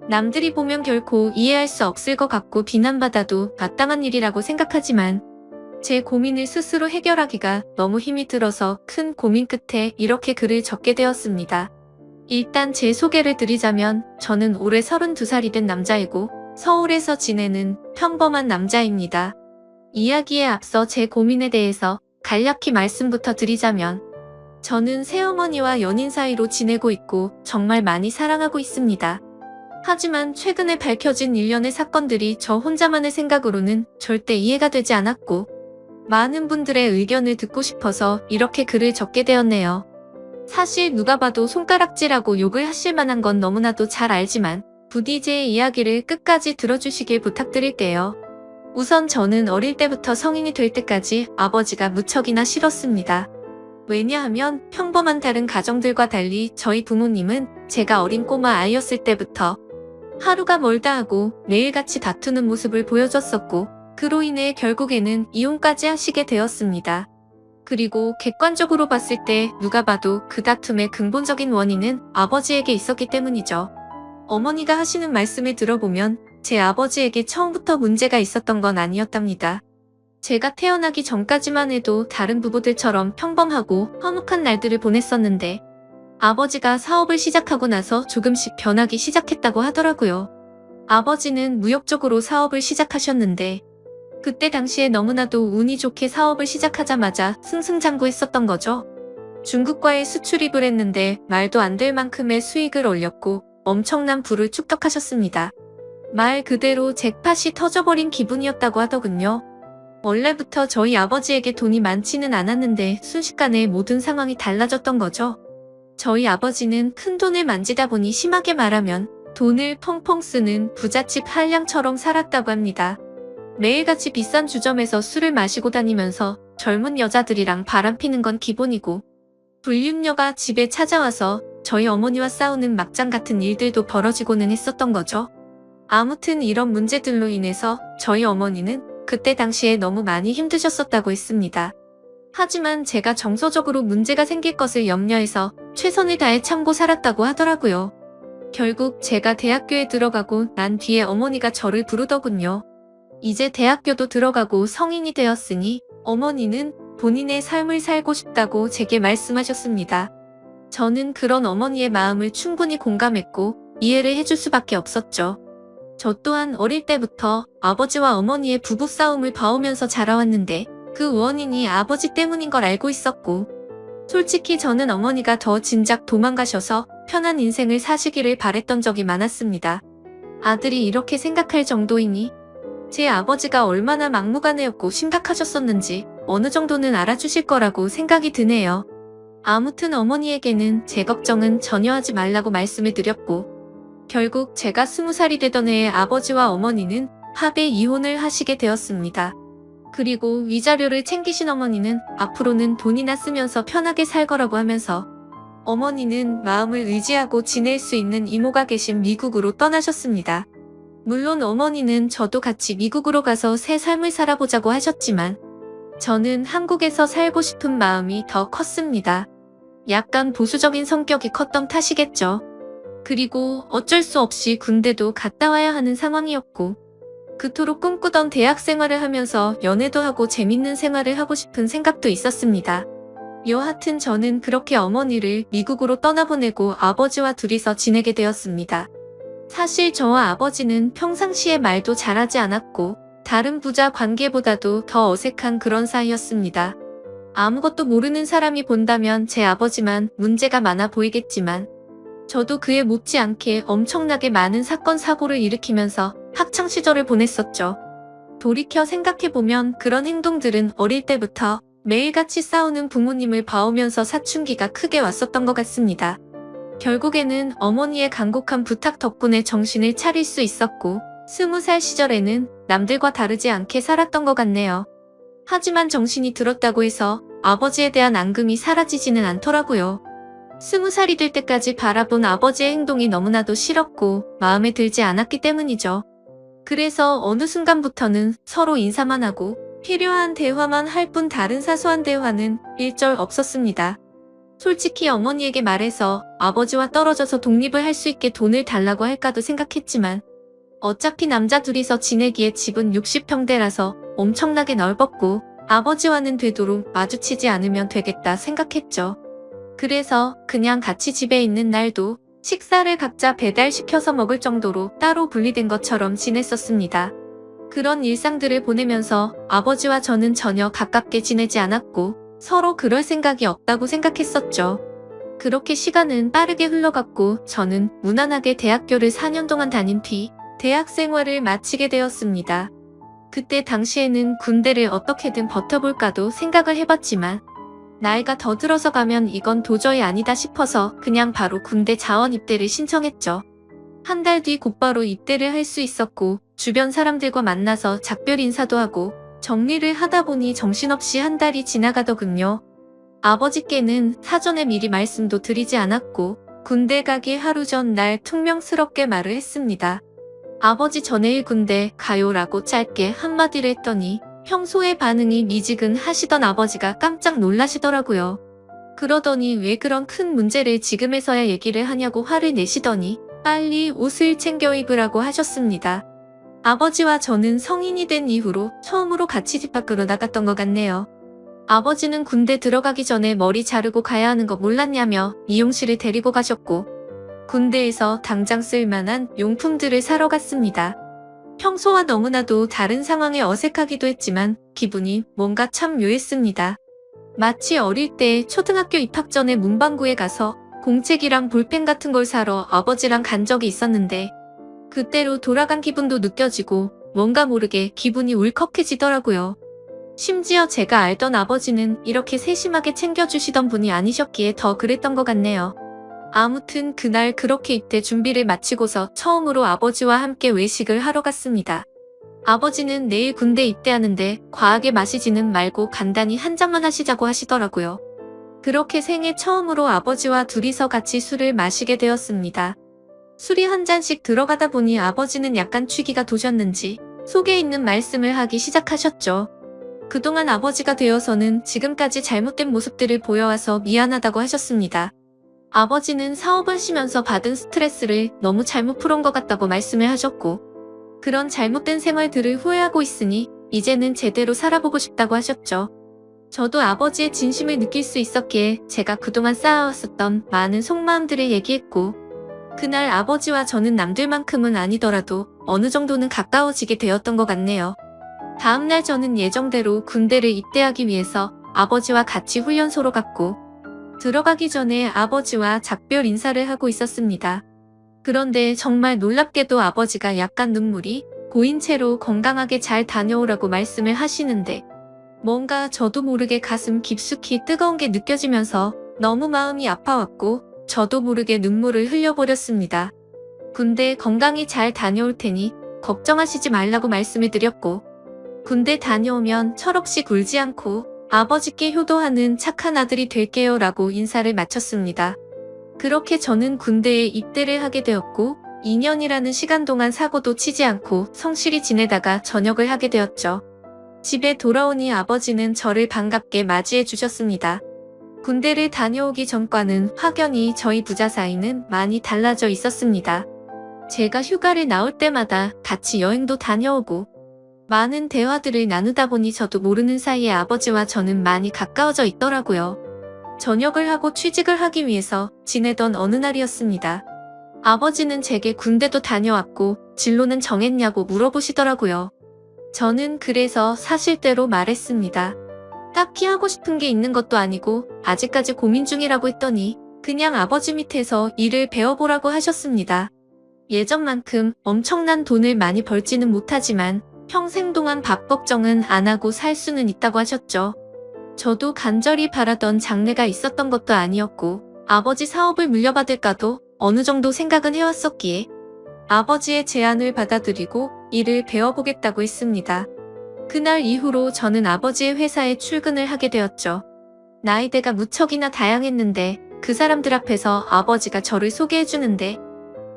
남들이 보면 결코 이해할 수 없을 것 같고 비난받아도 마땅한 일이라고 생각하지만 제 고민을 스스로 해결하기가 너무 힘이 들어서 큰 고민 끝에 이렇게 글을 적게 되었습니다. 일단 제 소개를 드리자면 저는 올해 32살이 된 남자이고 서울에서 지내는 평범한 남자입니다. 이야기에 앞서 제 고민에 대해서 간략히 말씀부터 드리자면 저는 새어머니와 연인 사이로 지내고 있고 정말 많이 사랑하고 있습니다. 하지만 최근에 밝혀진 일련의 사건들이 저 혼자만의 생각으로는 절대 이해가 되지 않았고 많은 분들의 의견을 듣고 싶어서 이렇게 글을 적게 되었네요. 사실 누가 봐도 손가락질하고 욕을 하실 만한 건 너무나도 잘 알지만 부디 제 이야기를 끝까지 들어주시길 부탁드릴게요. 우선 저는 어릴 때부터 성인이 될 때까지 아버지가 무척이나 싫었습니다. 왜냐하면 평범한 다른 가정들과 달리 저희 부모님은 제가 어린 꼬마 아이였을 때부터 하루가 멀다 하고 매일같이 다투는 모습을 보여줬었고 그로 인해 결국에는 이혼까지 하시게 되었습니다. 그리고 객관적으로 봤을 때 누가 봐도 그 다툼의 근본적인 원인은 아버지에게 있었기 때문이죠. 어머니가 하시는 말씀을 들어보면 제 아버지에게 처음부터 문제가 있었던 건 아니었답니다. 제가 태어나기 전까지만 해도 다른 부부들처럼 평범하고 화목한 날들을 보냈었는데 아버지가 사업을 시작하고 나서 조금씩 변하기 시작했다고 하더라고요. 아버지는 무역적으로 사업을 시작하셨는데 그때 당시에 너무나도 운이 좋게 사업을 시작하자마자 승승장구했었던 거죠. 중국과의 수출입을 했는데 말도 안 될 만큼의 수익을 올렸고 엄청난 부를 축적하셨습니다. 말 그대로 잭팟이 터져버린 기분이었다고 하더군요. 원래부터 저희 아버지에게 돈이 많지는 않았는데 순식간에 모든 상황이 달라졌던 거죠. 저희 아버지는 큰 돈을 만지다 보니 심하게 말하면 돈을 펑펑 쓰는 부잣집 한량처럼 살았다고 합니다. 매일같이 비싼 주점에서 술을 마시고 다니면서 젊은 여자들이랑 바람피는 건 기본이고 불륜녀가 집에 찾아와서 저희 어머니와 싸우는 막장 같은 일들도 벌어지고는 했었던 거죠. 아무튼 이런 문제들로 인해서 저희 어머니는 그때 당시에 너무 많이 힘드셨었다고 했습니다. 하지만 제가 정서적으로 문제가 생길 것을 염려해서 최선을 다해 참고 살았다고 하더라고요. 결국 제가 대학교에 들어가고 난 뒤에 어머니가 저를 부르더군요. 이제 대학교도 들어가고 성인이 되었으니 어머니는 본인의 삶을 살고 싶다고 제게 말씀하셨습니다. 저는 그런 어머니의 마음을 충분히 공감했고 이해를 해줄 수밖에 없었죠. 저 또한 어릴 때부터 아버지와 어머니의 부부싸움을 봐오면서 자라왔는데 그 원인이 아버지 때문인 걸 알고 있었고 솔직히 저는 어머니가 더 진작 도망가셔서 편한 인생을 사시기를 바랬던 적이 많았습니다. 아들이 이렇게 생각할 정도이니 제 아버지가 얼마나 막무가내였고 심각하셨었는지 어느 정도는 알아주실 거라고 생각이 드네요. 아무튼 어머니에게는 제 걱정은 전혀 하지 말라고 말씀을 드렸고 결국 제가 20살이 되던 해에 아버지와 어머니는 합의 이혼을 하시게 되었습니다. 그리고 위자료를 챙기신 어머니는 앞으로는 돈이나 쓰면서 편하게 살 거라고 하면서 어머니는 마음을 의지하고 지낼 수 있는 이모가 계신 미국으로 떠나셨습니다. 물론 어머니는 저도 같이 미국으로 가서 새 삶을 살아보자고 하셨지만 저는 한국에서 살고 싶은 마음이 더 컸습니다. 약간 보수적인 성격이 컸던 탓이겠죠. 그리고 어쩔 수 없이 군대도 갔다 와야 하는 상황이었고 그토록 꿈꾸던 대학 생활을 하면서 연애도 하고 재밌는 생활을 하고 싶은 생각도 있었습니다. 여하튼 저는 그렇게 어머니를 미국으로 떠나보내고 아버지와 둘이서 지내게 되었습니다. 사실 저와 아버지는 평상시에 말도 잘하지 않았고 다른 부자 관계보다도 더 어색한 그런 사이였습니다. 아무것도 모르는 사람이 본다면 제 아버지만 문제가 많아 보이겠지만 저도 그에 못지않게 엄청나게 많은 사건 사고를 일으키면서 학창시절을 보냈었죠. 돌이켜 생각해보면 그런 행동들은 어릴 때부터 매일같이 싸우는 부모님을 봐오면서 사춘기가 크게 왔었던 것 같습니다. 결국에는 어머니의 간곡한 부탁 덕분에 정신을 차릴 수 있었고 20살 시절에는 남들과 다르지 않게 살았던 것 같네요. 하지만 정신이 들었다고 해서 아버지에 대한 앙금이 사라지지는 않더라고요. 20살이 될 때까지 바라본 아버지의 행동이 너무나도 싫었고 마음에 들지 않았기 때문이죠. 그래서 어느 순간부터는 서로 인사만 하고 필요한 대화만 할 뿐 다른 사소한 대화는 일절 없었습니다. 솔직히 어머니에게 말해서 아버지와 떨어져서 독립을 할 수 있게 돈을 달라고 할까도 생각했지만 어차피 남자 둘이서 지내기에 집은 60평대라서 엄청나게 넓었고 아버지와는 되도록 마주치지 않으면 되겠다 생각했죠. 그래서 그냥 같이 집에 있는 날도 식사를 각자 배달시켜서 먹을 정도로 따로 분리된 것처럼 지냈었습니다. 그런 일상들을 보내면서 아버지와 저는 전혀 가깝게 지내지 않았고 서로 그럴 생각이 없다고 생각했었죠. 그렇게 시간은 빠르게 흘러갔고 저는 무난하게 대학교를 4년 동안 다닌 뒤 대학 생활을 마치게 되었습니다. 그때 당시에는 군대를 어떻게든 버텨볼까도 생각을 해봤지만 나이가 더 들어서 가면 이건 도저히 아니다 싶어서 그냥 바로 군대 자원 입대를 신청했죠. 한 달 뒤 곧바로 입대를 할 수 있었고 주변 사람들과 만나서 작별 인사도 하고 정리를 하다 보니 정신없이 한 달이 지나가더군요. 아버지께는 사전에 미리 말씀도 드리지 않았고 군대 가기 하루 전 날 퉁명스럽게 말을 했습니다. 아버지 저 내일 군대 가요라고 짧게 한마디를 했더니 평소의 반응이 미지근하시던 아버지가 깜짝 놀라시더라고요. 그러더니 왜 그런 큰 문제를 지금에서야 얘기를 하냐고 화를 내시더니 빨리 옷을 챙겨 입으라고 하셨습니다. 아버지와 저는 성인이 된 이후로 처음으로 같이 집 밖으로 나갔던 것 같네요. 아버지는 군대 들어가기 전에 머리 자르고 가야 하는 거 몰랐냐며 미용실을 데리고 가셨고 군대에서 당장 쓸만한 용품들을 사러 갔습니다. 평소와 너무나도 다른 상황에 어색하기도 했지만 기분이 뭔가 참 묘했습니다. 마치 어릴 때 초등학교 입학 전에 문방구에 가서 공책이랑 볼펜 같은 걸 사러 아버지랑 간 적이 있었는데 그때로 돌아간 기분도 느껴지고 뭔가 모르게 기분이 울컥해지더라고요. 심지어 제가 알던 아버지는 이렇게 세심하게 챙겨주시던 분이 아니셨기에 더 그랬던 것 같네요. 아무튼 그날 그렇게 입대 준비를 마치고서 처음으로 아버지와 함께 외식을 하러 갔습니다. 아버지는 내일 군대 입대하는데 과하게 마시지는 말고 간단히 한 잔만 하시자고 하시더라고요. 그렇게 생애 처음으로 아버지와 둘이서 같이 술을 마시게 되었습니다. 술이 한 잔씩 들어가다 보니 아버지는 약간 취기가 도셨는지 속에 있는 말씀을 하기 시작하셨죠. 그동안 아버지가 되어서는 지금까지 잘못된 모습들을 보여와서 미안하다고 하셨습니다. 아버지는 사업하시면서 받은 스트레스를 너무 잘못 풀은 것 같다고 말씀을 하셨고 그런 잘못된 생활들을 후회하고 있으니 이제는 제대로 살아보고 싶다고 하셨죠. 저도 아버지의 진심을 느낄 수 있었기에 제가 그동안 쌓아왔었던 많은 속마음들을 얘기했고 그날 아버지와 저는 남들만큼은 아니더라도 어느 정도는 가까워지게 되었던 것 같네요. 다음날 저는 예정대로 군대를 입대하기 위해서 아버지와 같이 훈련소로 갔고 들어가기 전에 아버지와 작별 인사를 하고 있었습니다. 그런데 정말 놀랍게도 아버지가 약간 눈물이 고인 채로 건강하게 잘 다녀오라고 말씀을 하시는데 뭔가 저도 모르게 가슴 깊숙이 뜨거운 게 느껴지면서 너무 마음이 아파왔고 저도 모르게 눈물을 흘려버렸습니다. 군대 건강히 잘 다녀올 테니 걱정하시지 말라고 말씀을 드렸고 군대 다녀오면 철없이 굴지 않고 아버지께 효도하는 착한 아들이 될게요 라고 인사를 마쳤습니다. 그렇게 저는 군대에 입대를 하게 되었고 2년이라는 시간 동안 사고도 치지 않고 성실히 지내다가 전역을 하게 되었죠. 집에 돌아오니 아버지는 저를 반갑게 맞이해 주셨습니다. 군대를 다녀오기 전과는 확연히 저희 부자 사이는 많이 달라져 있었습니다. 제가 휴가를 나올 때마다 같이 여행도 다녀오고 많은 대화들을 나누다 보니 저도 모르는 사이에 아버지와 저는 많이 가까워져 있더라고요. 전역을 하고 취직을 하기 위해서 지내던 어느 날이었습니다. 아버지는 제게 군대도 다녀왔고 진로는 정했냐고 물어보시더라고요. 저는 그래서 사실대로 말했습니다. 딱히 하고 싶은 게 있는 것도 아니고 아직까지 고민 중이라고 했더니 그냥 아버지 밑에서 일을 배워보라고 하셨습니다. 예전만큼 엄청난 돈을 많이 벌지는 못하지만 평생 동안 밥 걱정은 안 하고 살 수는 있다고 하셨죠. 저도 간절히 바라던 장래가 있었던 것도 아니었고 아버지 사업을 물려받을까도 어느 정도 생각은 해왔었기에 아버지의 제안을 받아들이고 일을 배워보겠다고 했습니다. 그날 이후로 저는 아버지의 회사에 출근을 하게 되었죠. 나이대가 무척이나 다양했는데 그 사람들 앞에서 아버지가 저를 소개해주는데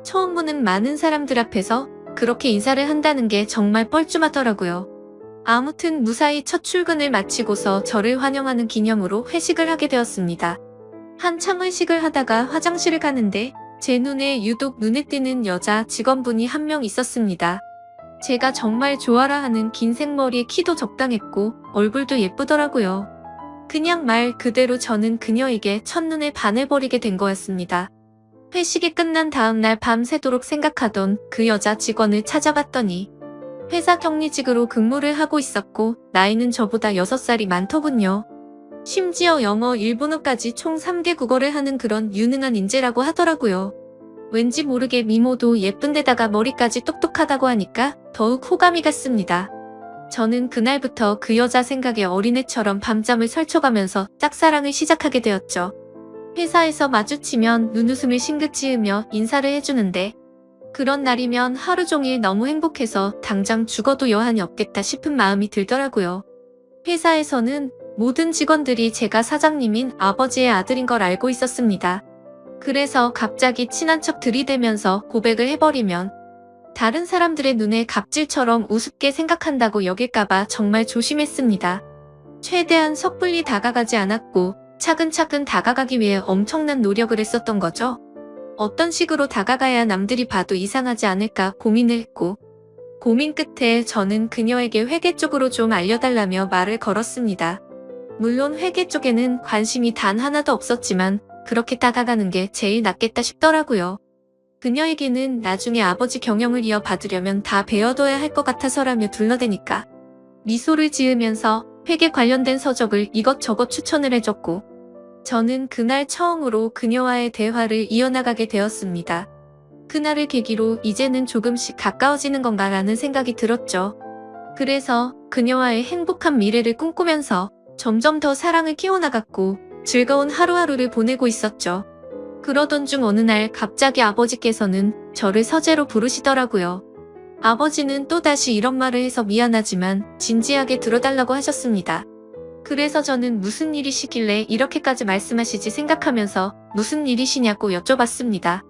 처음 보는 많은 사람들 앞에서 그렇게 인사를 한다는 게 정말 뻘쭘하더라고요. 아무튼 무사히 첫 출근을 마치고서 저를 환영하는 기념으로 회식을 하게 되었습니다. 한참 회식을 하다가 화장실을 가는데 제 눈에 유독 눈에 띄는 여자 직원분이 한 명 있었습니다. 제가 정말 좋아라 하는 긴 생머리에 키도 적당했고 얼굴도 예쁘더라고요. 그냥 말 그대로 저는 그녀에게 첫눈에 반해버리게 된 거였습니다. 회식이 끝난 다음날 밤새도록 생각하던 그 여자 직원을 찾아봤더니 회사 격리직으로 근무를 하고 있었고 나이는 저보다 6살이 많더군요. 심지어 영어, 일본어까지 총 3개 국어를 하는 그런 유능한 인재라고 하더라고요. 왠지 모르게 미모도 예쁜데다가 머리까지 똑똑하다고 하니까 더욱 호감이 갔습니다. 저는 그날부터 그 여자 생각에 어린애처럼 밤잠을 설쳐가면서 짝사랑을 시작하게 되었죠. 회사에서 마주치면 눈웃음을 싱긋 지으며 인사를 해주는데 그런 날이면 하루 종일 너무 행복해서 당장 죽어도 여한이 없겠다 싶은 마음이 들더라고요. 회사에서는 모든 직원들이 제가 사장님인 아버지의 아들인 걸 알고 있었습니다. 그래서 갑자기 친한 척 들이대면서 고백을 해버리면 다른 사람들의 눈에 갑질처럼 우습게 생각한다고 여길까봐 정말 조심했습니다. 최대한 섣불리 다가가지 않았고 차근차근 다가가기 위해 엄청난 노력을 했었던 거죠. 어떤 식으로 다가가야 남들이 봐도 이상하지 않을까 고민을 했고 고민 끝에 저는 그녀에게 회계 쪽으로 좀 알려달라며 말을 걸었습니다. 물론 회계 쪽에는 관심이 단 하나도 없었지만 그렇게 다가가는 게 제일 낫겠다 싶더라고요. 그녀에게는 나중에 아버지 경영을 이어받으려면 다 배워둬야 할 것 같아서라며 둘러대니까 미소를 지으면서 회계 관련된 서적을 이것저것 추천을 해줬고 저는 그날 처음으로 그녀와의 대화를 이어나가게 되었습니다. 그날을 계기로 이제는 조금씩 가까워지는 건가라는 생각이 들었죠. 그래서 그녀와의 행복한 미래를 꿈꾸면서 점점 더 사랑을 키워나갔고 즐거운 하루하루를 보내고 있었죠. 그러던 중 어느 날 갑자기 아버지께서는 저를 서재로 부르시더라고요. 아버지는 또다시 이런 말을 해서 미안하지만 진지하게 들어달라고 하셨습니다. 그래서 저는 무슨 일이시길래 이렇게까지 말씀하시지 생각하면서 무슨 일이시냐고 여쭤봤습니다.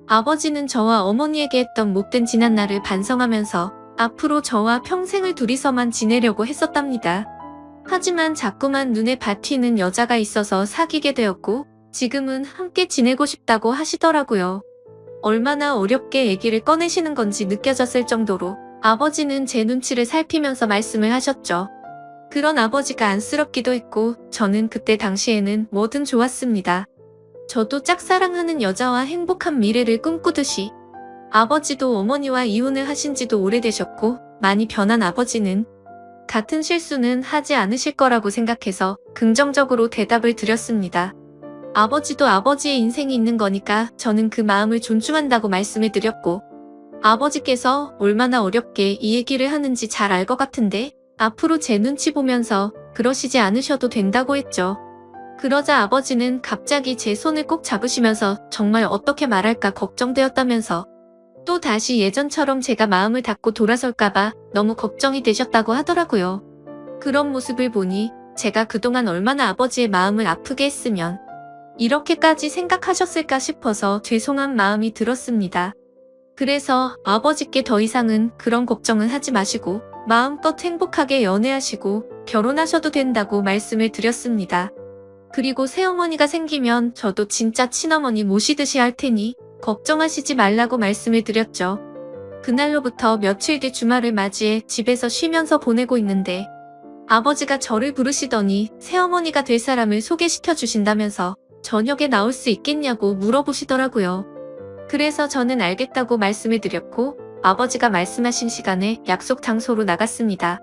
아버지는 저와 어머니에게 했던 못된 지난날을 반성하면서 앞으로 저와 평생을 둘이서만 지내려고 했었답니다. 하지만 자꾸만 눈에 밟히는 여자가 있어서 사귀게 되었고 지금은 함께 지내고 싶다고 하시더라고요. 얼마나 어렵게 얘기를 꺼내시는 건지 느껴졌을 정도로 아버지는 제 눈치를 살피면서 말씀을 하셨죠. 그런 아버지가 안쓰럽기도 했고 저는 그때 당시에는 뭐든 좋았습니다. 저도 짝사랑하는 여자와 행복한 미래를 꿈꾸듯이 아버지도 어머니와 이혼을 하신 지도 오래되셨고 많이 변한 아버지는 같은 실수는 하지 않으실 거라고 생각해서 긍정적으로 대답을 드렸습니다. 아버지도 아버지의 인생이 있는 거니까 저는 그 마음을 존중한다고 말씀을 드렸고 아버지께서 얼마나 어렵게 이 얘기를 하는지 잘 알 것 같은데 앞으로 제 눈치 보면서 그러시지 않으셔도 된다고 했죠. 그러자 아버지는 갑자기 제 손을 꼭 잡으시면서 정말 어떻게 말할까 걱정되었다면서 또 다시 예전처럼 제가 마음을 닫고 돌아설까봐 너무 걱정이 되셨다고 하더라고요. 그런 모습을 보니 제가 그동안 얼마나 아버지의 마음을 아프게 했으면 이렇게까지 생각하셨을까 싶어서 죄송한 마음이 들었습니다. 그래서 아버지께 더 이상은 그런 걱정은 하지 마시고 마음껏 행복하게 연애하시고 결혼하셔도 된다고 말씀을 드렸습니다. 그리고 새어머니가 생기면 저도 진짜 친어머니 모시듯이 할 테니 걱정하시지 말라고 말씀을 드렸죠. 그날로부터 며칠 뒤 주말을 맞이해 집에서 쉬면서 보내고 있는데 아버지가 저를 부르시더니 새어머니가 될 사람을 소개시켜 주신다면서 저녁에 나올 수 있겠냐고 물어보시더라고요. 그래서 저는 알겠다고 말씀을 드렸고 아버지가 말씀하신 시간에 약속 장소로 나갔습니다.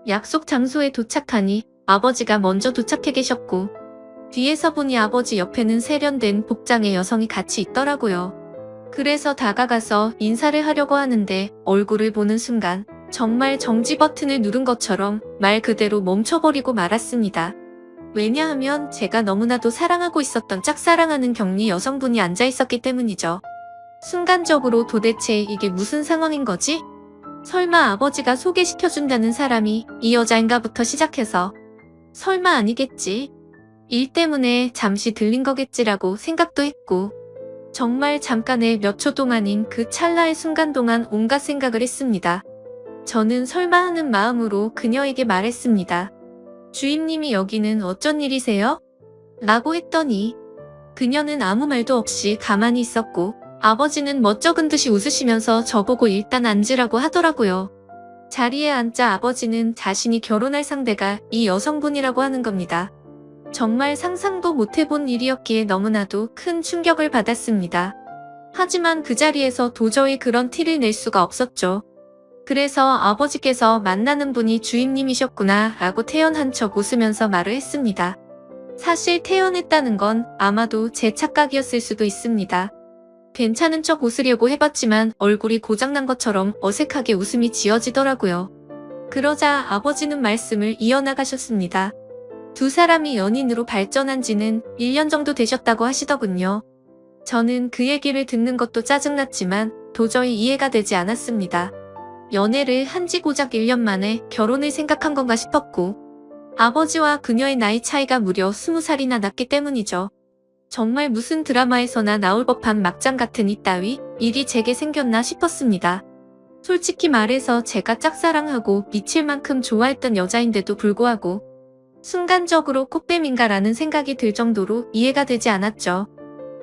약속 장소에 도착하니 아버지가 먼저 도착해 계셨고 뒤에서 보니 아버지 옆에는 세련된 복장의 여성이 같이 있더라고요. 그래서 다가가서 인사를 하려고 하는데 얼굴을 보는 순간 정말 정지 버튼을 누른 것처럼 말 그대로 멈춰버리고 말았습니다. 왜냐하면 제가 너무나도 사랑하고 있었던 짝사랑하는 격리 여성분이 앉아 있었기 때문이죠. 순간적으로 도대체 이게 무슨 상황인 거지? 설마 아버지가 소개시켜준다는 사람이 이 여자인가부터 시작해서 설마 아니겠지? 일 때문에 잠시 들린 거겠지라고 생각도 했고 정말 잠깐의 몇 초 동안인 그 찰나의 순간 동안 온갖 생각을 했습니다. 저는 설마 하는 마음으로 그녀에게 말했습니다. 주임님이 여기는 어쩐 일이세요? 라고 했더니 그녀는 아무 말도 없이 가만히 있었고 아버지는 멋쩍은 듯이 웃으시면서 저보고 일단 앉으라고 하더라고요. 자리에 앉자 아버지는 자신이 결혼할 상대가 이 여성분이라고 하는 겁니다. 정말 상상도 못해본 일이었기에 너무나도 큰 충격을 받았습니다. 하지만 그 자리에서 도저히 그런 티를 낼 수가 없었죠. 그래서 아버지께서 만나는 분이 주임님이셨구나 라고 태연한 척 웃으면서 말을 했습니다. 사실 태연했다는 건 아마도 제 착각이었을 수도 있습니다. 괜찮은 척 웃으려고 해봤지만 얼굴이 고장난 것처럼 어색하게 웃음이 지어지더라고요. 그러자 아버지는 말씀을 이어나가셨습니다. 두 사람이 연인으로 발전한 지는 1년 정도 되셨다고 하시더군요. 저는 그 얘기를 듣는 것도 짜증났지만 도저히 이해가 되지 않았습니다. 연애를 한지 고작 1년 만에 결혼을 생각한 건가 싶었고 아버지와 그녀의 나이 차이가 무려 20살이나 났기 때문이죠. 정말 무슨 드라마에서나 나올 법한 막장 같은 이따위 일이 제게 생겼나 싶었습니다. 솔직히 말해서 제가 짝사랑하고 미칠 만큼 좋아했던 여자인데도 불구하고 순간적으로 꽃뱀인가라는 생각이 들 정도로 이해가 되지 않았죠.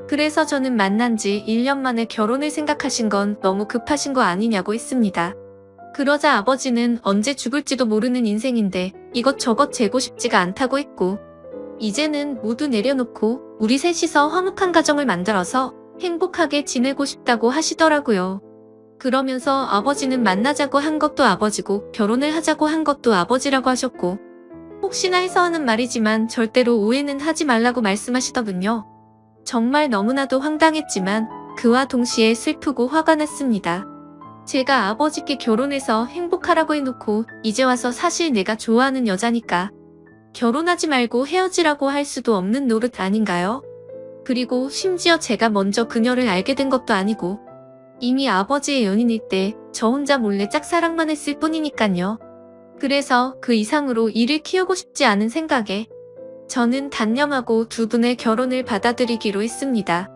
그래서 저는 만난 지 1년 만에 결혼을 생각하신 건 너무 급하신 거 아니냐고 했습니다. 그러자 아버지는 언제 죽을지도 모르는 인생인데 이것저것 재고 싶지가 않다고 했고 이제는 모두 내려놓고 우리 셋이서 화목한 가정을 만들어서 행복하게 지내고 싶다고 하시더라고요. 그러면서 아버지는 만나자고 한 것도 아버지고 결혼을 하자고 한 것도 아버지라고 하셨고 혹시나 해서 하는 말이지만 절대로 오해는 하지 말라고 말씀하시더군요. 정말 너무나도 황당했지만 그와 동시에 슬프고 화가 났습니다. 제가 아버지께 결혼해서 행복하라고 해놓고 이제 와서 사실 내가 좋아하는 여자니까 결혼하지 말고 헤어지라고 할 수도 없는 노릇 아닌가요? 그리고 심지어 제가 먼저 그녀를 알게 된 것도 아니고 이미 아버지의 연인일 때 저 혼자 몰래 짝사랑만 했을 뿐이니깐요. 그래서 그 이상으로 일을 키우고 싶지 않은 생각에 저는 단념하고 두 분의 결혼을 받아들이기로 했습니다.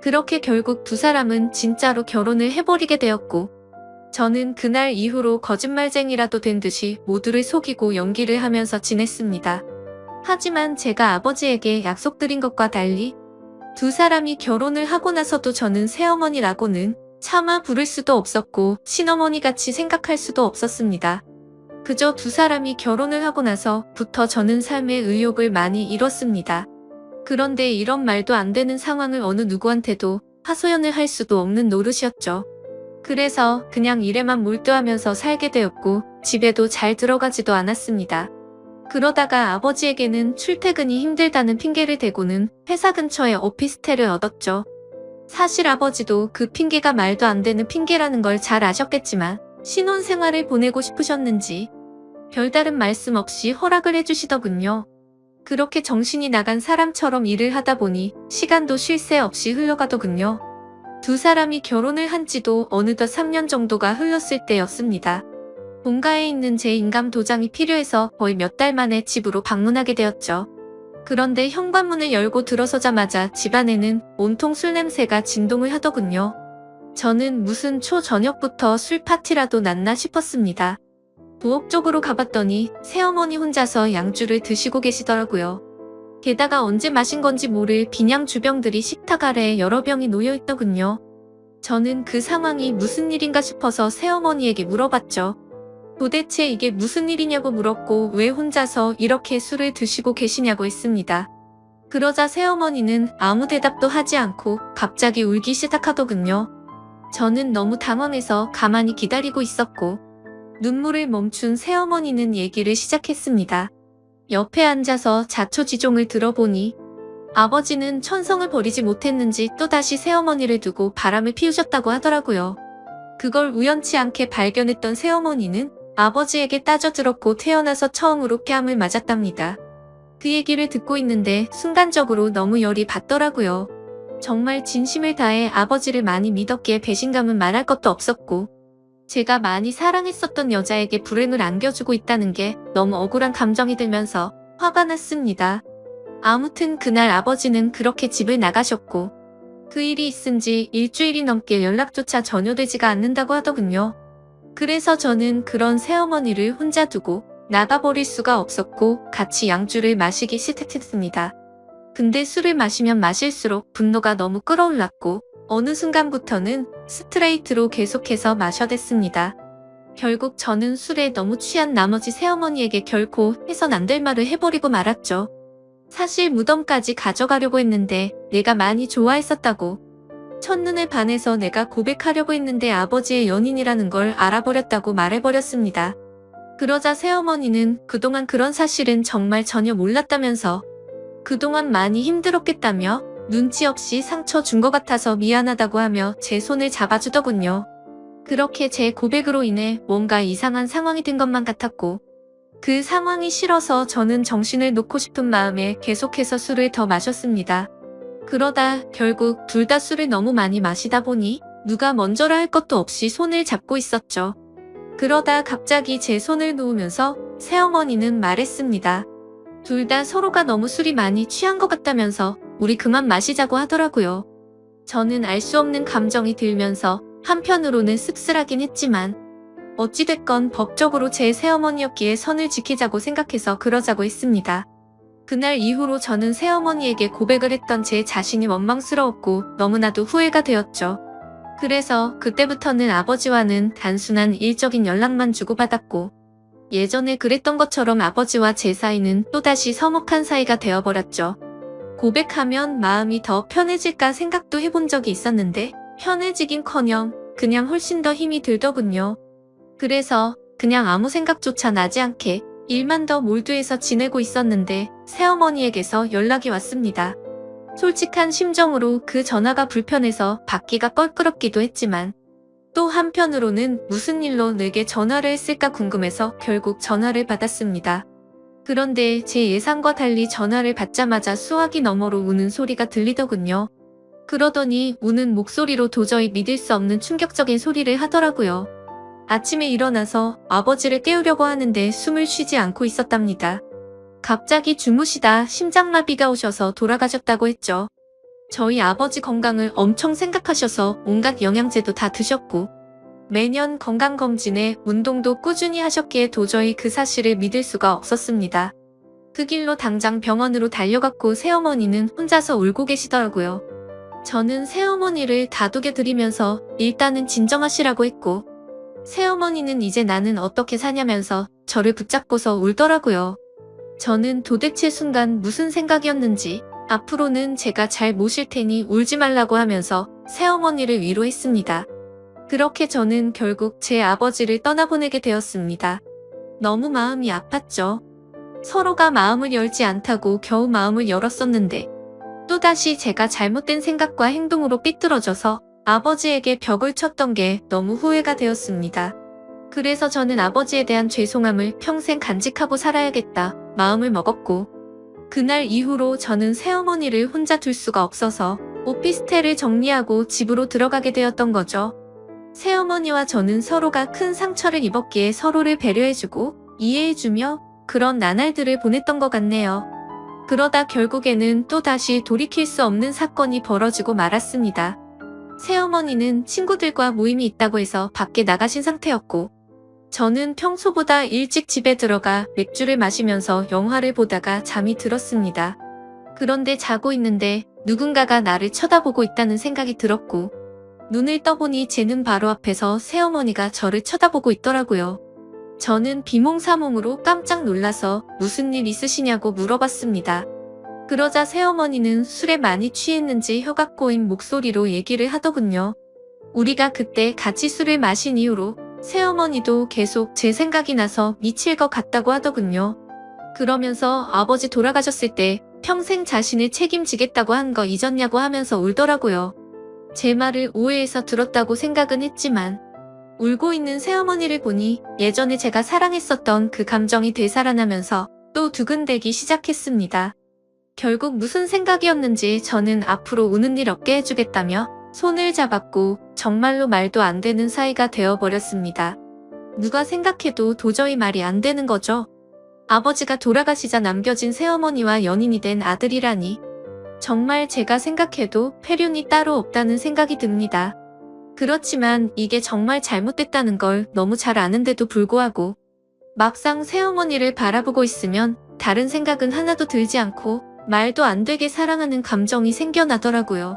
그렇게 결국 두 사람은 진짜로 결혼을 해버리게 되었고 저는 그날 이후로 거짓말쟁이라도 된 듯이 모두를 속이고 연기를 하면서 지냈습니다. 하지만 제가 아버지에게 약속드린 것과 달리 두 사람이 결혼을 하고 나서도 저는 새어머니라고는 차마 부를 수도 없었고 친어머니같이 생각할 수도 없었습니다. 그저 두 사람이 결혼을 하고 나서부터 저는 삶의 의욕을 많이 잃었습니다. 그런데 이런 말도 안 되는 상황을 어느 누구한테도 하소연을 할 수도 없는 노릇이었죠. 그래서 그냥 일에만 몰두하면서 살게 되었고 집에도 잘 들어가지도 않았습니다. 그러다가 아버지에게는 출퇴근이 힘들다는 핑계를 대고는 회사 근처에 오피스텔을 얻었죠. 사실 아버지도 그 핑계가 말도 안 되는 핑계라는 걸 잘 아셨겠지만 신혼생활을 보내고 싶으셨는지 별다른 말씀 없이 허락을 해주시더군요. 그렇게 정신이 나간 사람처럼 일을 하다 보니 시간도 쉴 새 없이 흘러가더군요. 두 사람이 결혼을 한 지도 어느덧 3년 정도가 흘렀을 때였습니다. 본가에 있는 제 인감 도장이 필요해서 거의 몇 달 만에 집으로 방문하게 되었죠. 그런데 현관문을 열고 들어서자마자 집안에는 온통 술 냄새가 진동을 하더군요. 저는 무슨 초저녁부터 술 파티라도 났나 싶었습니다. 부엌 쪽으로 가봤더니 새어머니 혼자서 양주를 드시고 계시더라고요. 게다가 언제 마신 건지 모를 빈양 주병들이 식탁 아래에 여러 병이 놓여있더군요. 저는 그 상황이 무슨 일인가 싶어서 새어머니에게 물어봤죠. 도대체 이게 무슨 일이냐고 물었고 왜 혼자서 이렇게 술을 드시고 계시냐고 했습니다. 그러자 새어머니는 아무 대답도 하지 않고 갑자기 울기 시작하더군요. 저는 너무 당황해서 가만히 기다리고 있었고 눈물을 멈춘 새어머니는 얘기를 시작했습니다. 옆에 앉아서 자초지종을 들어보니 아버지는 천성을 버리지 못했는지 또다시 새어머니를 두고 바람을 피우셨다고 하더라고요. 그걸 우연치 않게 발견했던 새어머니는 아버지에게 따져들었고 태어나서 처음으로 뺨을 맞았답니다. 그 얘기를 듣고 있는데 순간적으로 너무 열이 받더라고요. 정말 진심을 다해 아버지를 많이 믿었기에 배신감은 말할 것도 없었고 제가 많이 사랑했었던 여자에게 불행을 안겨주고 있다는 게 너무 억울한 감정이 들면서 화가 났습니다. 아무튼 그날 아버지는 그렇게 집을 나가셨고 그 일이 있은 지 일주일이 넘게 연락조차 전혀 되지가 않는다고 하더군요. 그래서 저는 그런 새어머니를 혼자 두고 나가버릴 수가 없었고 같이 양주를 마시기 시작했습니다. 근데 술을 마시면 마실수록 분노가 너무 끌어올랐고 어느 순간부터는 스트레이트로 계속해서 마셔댔습니다. 결국 저는 술에 너무 취한 나머지 새어머니에게 결코 해선 안 될 말을 해버리고 말았죠. 사실 무덤까지 가져가려고 했는데 내가 많이 좋아했었다고. 첫눈에 반해서 내가 고백하려고 했는데 아버지의 연인이라는 걸 알아버렸다고 말해버렸습니다. 그러자 새어머니는 그동안 그런 사실은 정말 전혀 몰랐다면서 그동안 많이 힘들었겠다며 눈치 없이 상처 준 것 같아서 미안하다고 하며 제 손을 잡아주더군요. 그렇게 제 고백으로 인해 뭔가 이상한 상황이 된 것만 같았고 그 상황이 싫어서 저는 정신을 놓고 싶은 마음에 계속해서 술을 더 마셨습니다. 그러다 결국 둘 다 술을 너무 많이 마시다 보니 누가 먼저라 할 것도 없이 손을 잡고 있었죠. 그러다 갑자기 제 손을 놓으면서 새어머니는 말했습니다. 둘 다 서로가 너무 술이 많이 취한 것 같다면서 우리 그만 마시자고 하더라고요. 저는 알 수 없는 감정이 들면서 한편으로는 씁쓸하긴 했지만 어찌됐건 법적으로 제 새어머니였기에 선을 지키자고 생각해서 그러자고 했습니다. 그날 이후로 저는 새어머니에게 고백을 했던 제 자신이 원망스러웠고 너무나도 후회가 되었죠. 그래서 그때부터는 아버지와는 단순한 일적인 연락만 주고받았고 예전에 그랬던 것처럼 아버지와 제 사이는 또다시 서먹한 사이가 되어버렸죠. 고백하면 마음이 더 편해질까 생각도 해본 적이 있었는데 편해지긴커녕 그냥 훨씬 더 힘이 들더군요. 그래서 그냥 아무 생각조차 나지 않게 일만 더 몰두해서 지내고 있었는데 새어머니에게서 연락이 왔습니다. 솔직한 심정으로 그 전화가 불편해서 받기가 껄끄럽기도 했지만 또 한편으로는 무슨 일로 내게 전화를 했을까 궁금해서 결국 전화를 받았습니다. 그런데 제 예상과 달리 전화를 받자마자 수화기 너머로 우는 소리가 들리더군요. 그러더니 우는 목소리로 도저히 믿을 수 없는 충격적인 소리를 하더라고요. 아침에 일어나서 아버지를 깨우려고 하는데 숨을 쉬지 않고 있었답니다. 갑자기 주무시다 심장마비가 오셔서 돌아가셨다고 했죠. 저희 아버지 건강을 엄청 생각하셔서 온갖 영양제도 다 드셨고 매년 건강검진에 운동도 꾸준히 하셨기에 도저히 그 사실을 믿을 수가 없었습니다. 그 길로 당장 병원으로 달려갔고 새어머니는 혼자서 울고 계시더라고요. 저는 새어머니를 다독여 드리면서 일단은 진정하시라고 했고 새어머니는 이제 나는 어떻게 사냐면서 저를 붙잡고서 울더라고요. 저는 도대체 순간 무슨 생각이었는지 앞으로는 제가 잘 모실 테니 울지 말라고 하면서 새어머니를 위로했습니다. 그렇게 저는 결국 제 아버지를 떠나보내게 되었습니다. 너무 마음이 아팠죠. 서로가 마음을 열지 않다고 겨우 마음을 열었었는데 또다시 제가 잘못된 생각과 행동으로 삐뚤어져서 아버지에게 벽을 쳤던 게 너무 후회가 되었습니다. 그래서 저는 아버지에 대한 죄송함을 평생 간직하고 살아야겠다 마음을 먹었고 그날 이후로 저는 새어머니를 혼자 둘 수가 없어서 오피스텔을 정리하고 집으로 들어가게 되었던 거죠. 새어머니와 저는 서로가 큰 상처를 입었기에 서로를 배려해주고 이해해주며 그런 나날들을 보냈던 것 같네요. 그러다 결국에는 또다시 돌이킬 수 없는 사건이 벌어지고 말았습니다. 새어머니는 친구들과 모임이 있다고 해서 밖에 나가신 상태였고 저는 평소보다 일찍 집에 들어가 맥주를 마시면서 영화를 보다가 잠이 들었습니다. 그런데 자고 있는데 누군가가 나를 쳐다보고 있다는 생각이 들었고 눈을 떠보니 제 눈 바로 앞에서 새어머니가 저를 쳐다보고 있더라고요. 저는 비몽사몽으로 깜짝 놀라서 무슨 일 있으시냐고 물어봤습니다. 그러자 새어머니는 술에 많이 취했는지 혀가 꼬인 목소리로 얘기를 하더군요. 우리가 그때 같이 술을 마신 이후로 새어머니도 계속 제 생각이 나서 미칠 것 같다고 하더군요. 그러면서 아버지 돌아가셨을 때 평생 자신을 책임지겠다고 한 거 잊었냐고 하면서 울더라고요. 제 말을 오해해서 들었다고 생각은 했지만 울고 있는 새어머니를 보니 예전에 제가 사랑했었던 그 감정이 되살아나면서 또 두근대기 시작했습니다. 결국 무슨 생각이었는지 저는 앞으로 우는 일 없게 해주겠다며 손을 잡았고 정말로 말도 안 되는 사이가 되어버렸습니다. 누가 생각해도 도저히 말이 안 되는 거죠. 아버지가 돌아가시자 남겨진 새어머니와 연인이 된 아들이라니 정말 제가 생각해도 폐륜이 따로 없다는 생각이 듭니다. 그렇지만 이게 정말 잘못됐다는 걸 너무 잘 아는데도 불구하고 막상 새어머니를 바라보고 있으면 다른 생각은 하나도 들지 않고 말도 안 되게 사랑하는 감정이 생겨나더라고요.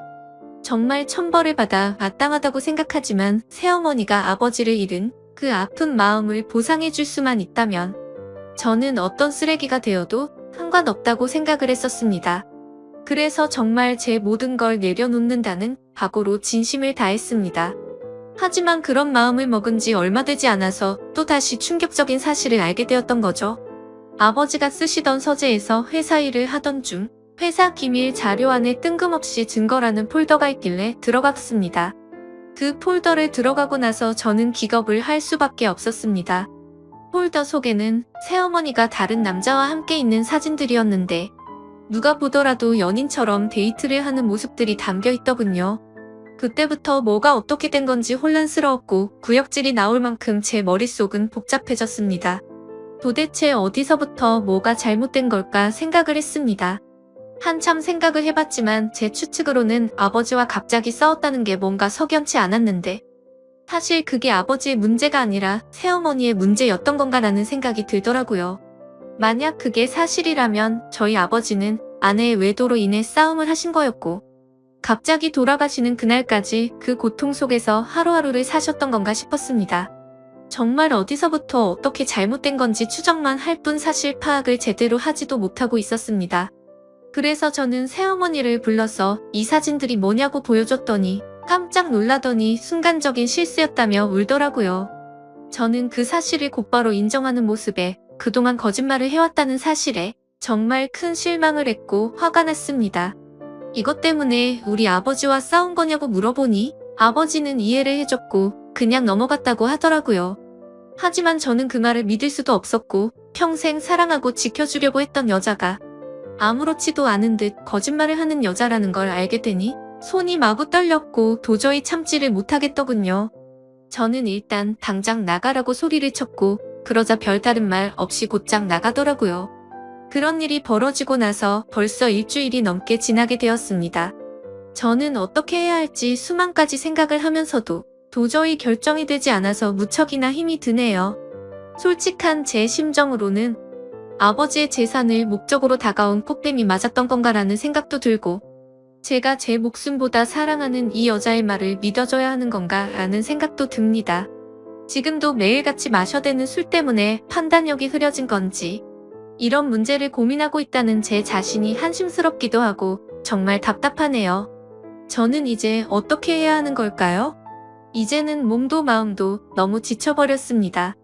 정말 천벌을 받아 마땅하다고 생각하지만 새어머니가 아버지를 잃은 그 아픈 마음을 보상해줄 수만 있다면 저는 어떤 쓰레기가 되어도 상관없다고 생각을 했었습니다. 그래서 정말 제 모든 걸 내려놓는다는 각오로 진심을 다했습니다. 하지만 그런 마음을 먹은 지 얼마 되지 않아서 또다시 충격적인 사실을 알게 되었던 거죠. 아버지가 쓰시던 서재에서 회사 일을 하던 중 회사 기밀 자료 안에 뜬금없이 증거라는 폴더가 있길래 들어갔습니다. 그 폴더를 들어가고 나서 저는 기겁을 할 수밖에 없었습니다. 폴더 속에는 새어머니가 다른 남자와 함께 있는 사진들이었는데 누가 보더라도 연인처럼 데이트를 하는 모습들이 담겨 있더군요. 그때부터 뭐가 어떻게 된 건지 혼란스러웠고 구역질이 나올 만큼 제 머릿속은 복잡해졌습니다. 도대체 어디서부터 뭐가 잘못된 걸까 생각을 했습니다. 한참 생각을 해봤지만 제 추측으로는 아버지와 갑자기 싸웠다는 게 뭔가 석연치 않았는데 사실 그게 아버지의 문제가 아니라 새어머니의 문제였던 건가라는 생각이 들더라고요. 만약 그게 사실이라면 저희 아버지는 아내의 외도로 인해 싸움을 하신 거였고 갑자기 돌아가시는 그날까지 그 고통 속에서 하루하루를 사셨던 건가 싶었습니다. 정말 어디서부터 어떻게 잘못된 건지 추정만 할 뿐 사실 파악을 제대로 하지도 못하고 있었습니다. 그래서 저는 새어머니를 불러서 이 사진들이 뭐냐고 보여줬더니 깜짝 놀라더니 순간적인 실수였다며 울더라고요. 저는 그 사실을 곧바로 인정하는 모습에 그동안 거짓말을 해왔다는 사실에 정말 큰 실망을 했고 화가 났습니다. 이것 때문에 우리 아버지와 싸운 거냐고 물어보니 아버지는 이해를 해줬고 그냥 넘어갔다고 하더라고요. 하지만 저는 그 말을 믿을 수도 없었고 평생 사랑하고 지켜주려고 했던 여자가 아무렇지도 않은 듯 거짓말을 하는 여자라는 걸 알게 되니 손이 마구 떨렸고 도저히 참지를 못하겠더군요. 저는 일단 당장 나가라고 소리를 쳤고 그러자 별다른 말 없이 곧장 나가더라고요. 그런 일이 벌어지고 나서 벌써 일주일이 넘게 지나게 되었습니다. 저는 어떻게 해야 할지 수만 가지 생각을 하면서도 도저히 결정이 되지 않아서 무척이나 힘이 드네요. 솔직한 제 심정으로는 아버지의 재산을 목적으로 다가온 폭뱀이 맞았던 건가라는 생각도 들고 제가 제 목숨보다 사랑하는 이 여자의 말을 믿어줘야 하는 건가 라는 생각도 듭니다. 지금도 매일같이 마셔대는 술 때문에 판단력이 흐려진 건지 이런 문제를 고민하고 있다는 제 자신이 한심스럽기도 하고 정말 답답하네요. 저는 이제 어떻게 해야 하는 걸까요? 이제는 몸도 마음도 너무 지쳐버렸습니다.